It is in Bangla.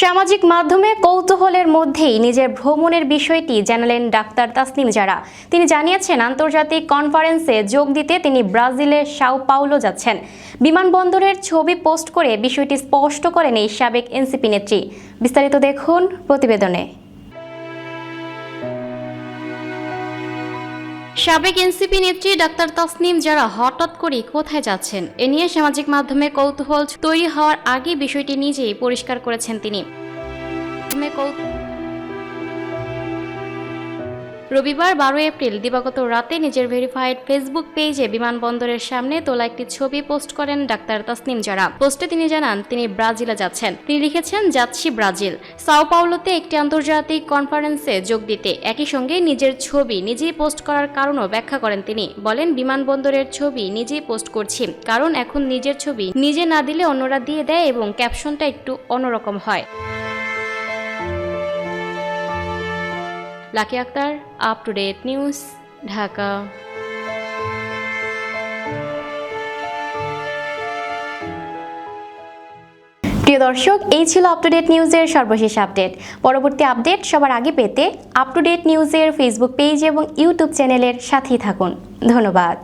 সামাজিক মাধ্যমে কৌতূহলের মধ্যেই নিজের ভ্রমণের বিষয়টি জানালেন ডাক্তার তাসনিম জারা। তিনি জানিয়েছেন, আন্তর্জাতিক কনফারেন্সে যোগ দিতে তিনি ব্রাজিলের সাও পাউলো যাচ্ছেন। বিমানবন্দরের ছবি পোস্ট করে বিষয়টি স্পষ্ট করেন এই সাবেক এনসিপি নেত্রী। বিস্তারিত দেখুন প্রতিবেদনে। সাবেক এনসিপি নেত্রী ডাক্তার তাসনিম জারা হঠাৎ করে কোথায় যাচ্ছেন এ নিয়ে সামাজিক মাধ্যমে কৌতূহল তৈরি হওয়ার আগে বিষয়টি নিজেই পরিষ্কার করেছেন তিনি। রবিবার 12 এপ্রিল দিবাগত রাতে নিজের ভেরিফাইড ফেসবুক পেজে বিমানবন্দরের সামনে তোলা একটি ছবি পোস্ট করেন ডাক্তার তাসনিম জারা। পোস্টে তিনি জানান তিনি ব্রাজিলে যাচ্ছেন। তিনি লিখেছেন, যাচ্ছি ব্রাজিল, সাও পাউলোতে একটি আন্তর্জাতিক কনফারেন্সে যোগ দিতে। একই সঙ্গে নিজের ছবি নিজেই পোস্ট করার কারণও ব্যাখ্যা করেন তিনি। বলেন, বিমানবন্দরের ছবি নিজেই পোস্ট করছি, কারণ এখন নিজের ছবি নিজে না দিলে অন্যরা দিয়ে দেয় এবং ক্যাপশনটা একটু অন্যরকম হয়। Lucky Akter, up to date news, Dhaka. প্রিয় দর্শক, এই ছিল আপ টু ডেট নিউজের সর্বশেষ আপডেট। পরবর্তী আপডেট সবার আগে পেতে আপ টু ডেট নিউজের ফেসবুক পেজ এবং ইউটিউব চ্যানেলের সাথেই থাকুন। ধন্যবাদ।